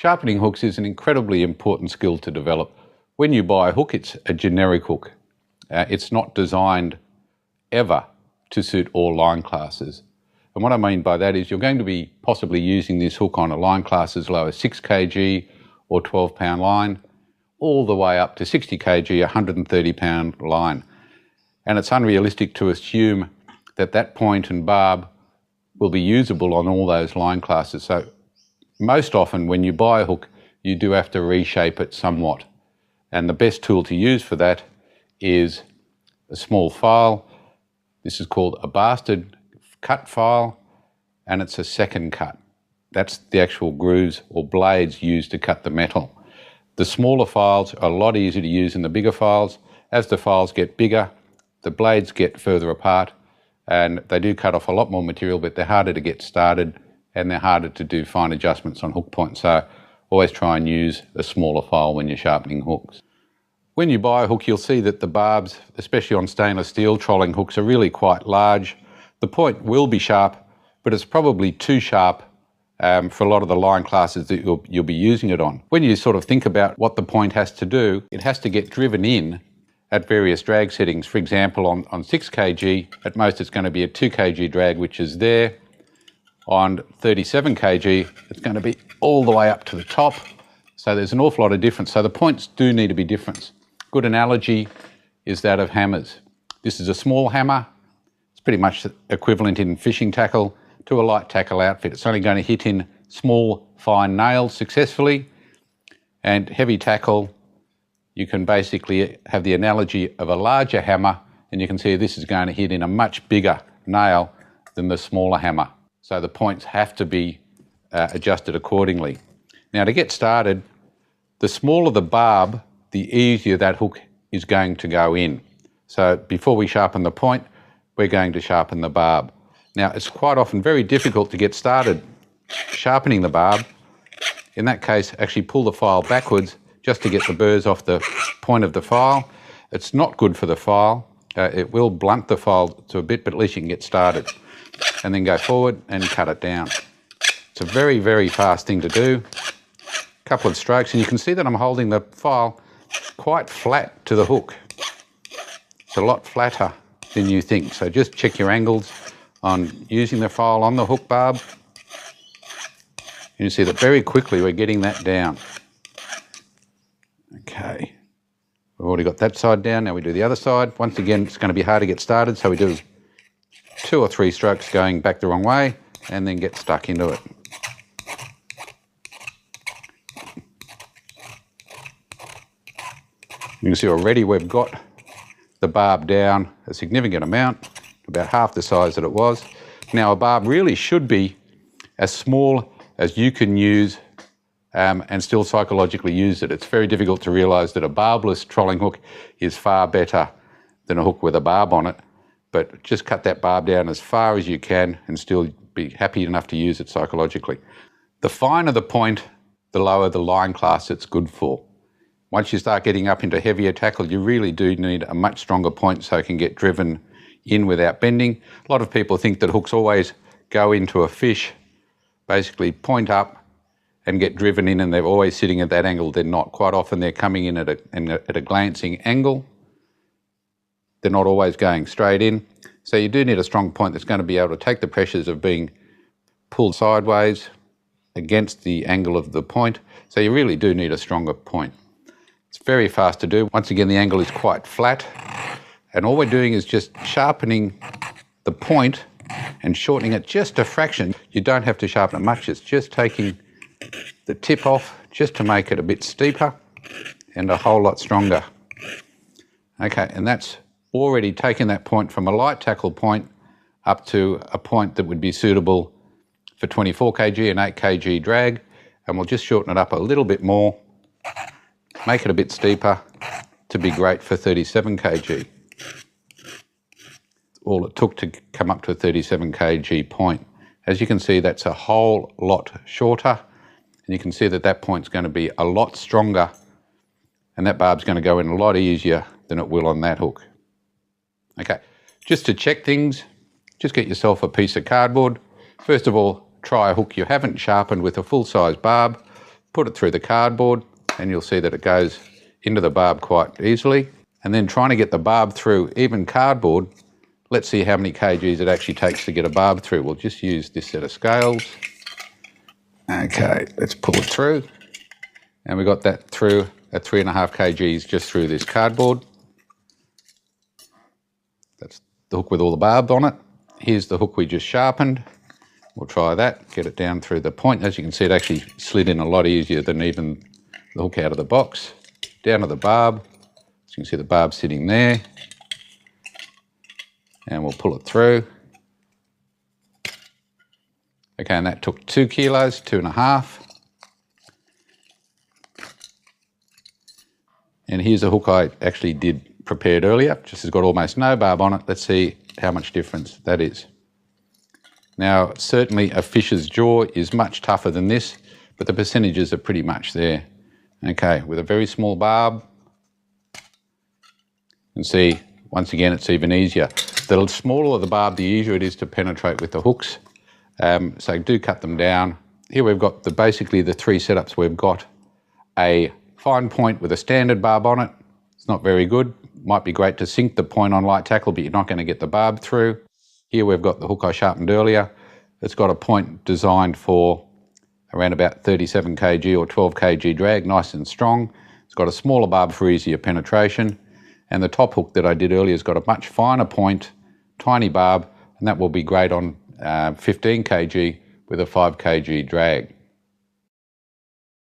Sharpening hooks is an incredibly important skill to develop. When you buy a hook, it's a generic hook. It's not designed ever to suit all line classes. And what I mean by that is you're going to be possibly using this hook on a line class as low as 6 kg or 12 pound line, all the way up to 60 kg, 130 pound line. And it's unrealistic to assume that that point and barb will be usable on all those line classes. So most often when you buy a hook, you do have to reshape it somewhat. And the best tool to use for that is a small file. This is called a bastard cut file, and it's a second cut. That's the actual grooves or blades used to cut the metal. The smaller files are a lot easier to use than the bigger files. As the files get bigger, the blades get further apart, and they do cut off a lot more material, but they're harder to get started and they're harder to do fine adjustments on hook points. So always try and use a smaller file when you're sharpening hooks. When you buy a hook, you'll see that the barbs, especially on stainless steel trolling hooks, are really quite large. The point will be sharp, but it's probably too sharp for a lot of the line classes that you'll be using it on. When you sort of think about what the point has to do, it has to get driven in at various drag settings. For example, on 6 kg, at most it's going to be a 2 kg drag, which is there. On 37 kg, it's going to be all the way up to the top. So there's an awful lot of difference. So the points do need to be different. Good analogy is that of hammers. This is a small hammer. It's pretty much equivalent in fishing tackle to a light tackle outfit. It's only going to hit in small, fine nails successfully. And heavy tackle, you can basically have the analogy of a larger hammer, and you can see this is going to hit in a much bigger nail than the smaller hammer. So the points have to be adjusted accordingly. Now to get started, the smaller the barb, the easier that hook is going to go in. So before we sharpen the point, we're going to sharpen the barb. Now it's quite often very difficult to get started sharpening the barb. In that case, actually pull the file backwards just to get the burrs off the point of the file. It's not good for the file. It will blunt the file to a bit, but at least you can get started. And then go forward and cut it down. It's a very, very fast thing to do. A couple of strokes, and you can see that I'm holding the file quite flat to the hook. It's a lot flatter than you think. So just check your angles on using the file on the hook barb. You see that very quickly we're getting that down. Okay, we've already got that side down. Now we do the other side. Once again, it's going to be hard to get started, so we do 2 or 3 strokes going back the wrong way and then get stuck into it. You can see already we've got the barb down a significant amount, about half the size that it was. Now a barb really should be as small as you can use and still psychologically use it. It's very difficult to realise that a barbless trolling hook is far better than a hook with a barb on it, but just cut that barb down as far as you can and still be happy enough to use it psychologically. The finer the point, the lower the line class it's good for. Once you start getting up into heavier tackle, you really do need a much stronger point so it can get driven in without bending. A lot of people think that hooks always go into a fish, basically point up and get driven in, and they're always sitting at that angle. They're not. Quite often they're coming in at a glancing angle. They're not always going straight in. So you do need a strong point that's going to be able to take the pressures of being pulled sideways against the angle of the point. So you really do need a stronger point. It's very fast to do. Once again, the angle is quite flat, and all we're doing is just sharpening the point and shortening it just a fraction. You don't have to sharpen it much. It's just taking the tip off just to make it a bit steeper and a whole lot stronger. Okay, and that's already taken that point from a light tackle point up to a point that would be suitable for 24 kg and 8 kg drag, and we'll just shorten it up a little bit more, make it a bit steeper to be great for 37 kg. All it took to come up to a 37 kg point. As you can see, that's a whole lot shorter, and you can see that that point's going to be a lot stronger, and that barb's going to go in a lot easier than it will on that hook. Okay, just to check things, just get yourself a piece of cardboard. First of all, try a hook you haven't sharpened with a full-size barb. put it through the cardboard, and you'll see that it goes into the barb quite easily. And then trying to get the barb through even cardboard, let's see how many kgs it actually takes to get a barb through. We'll just use this set of scales. Okay, let's pull it through. And we got that through at 3.5 kgs just through this cardboard. That's the hook with all the barbs on it. Here's the hook we just sharpened. We'll try that, get it down through the point. As you can see, it actually slid in a lot easier than even the hook out of the box. Down to the barb. As you can see, the barb sitting there. And we'll pull it through. Okay, and that took 2 kilos, 2.5. And here's a hook I actually did prepared earlier. Just has got almost no barb on it. Let's see how much difference that is. Now, certainly a fish's jaw is much tougher than this, but the percentages are pretty much there. Okay, with a very small barb, you can see, once again, it's even easier. The smaller the barb, the easier it is to penetrate with the hooks. So do cut them down. Here we've got basically the 3 setups. We've got a fine point with a standard barb on it. It's not very good. Might be great to sink the point on light tackle, but you're not going to get the barb through. Here we've got the hook I sharpened earlier. It's got a point designed for around about 37 kg or 12 kg drag, nice and strong. It's got a smaller barb for easier penetration. And the top hook that I did earlier has got a much finer point, tiny barb, and that will be great on 15 kg with a 5 kg drag.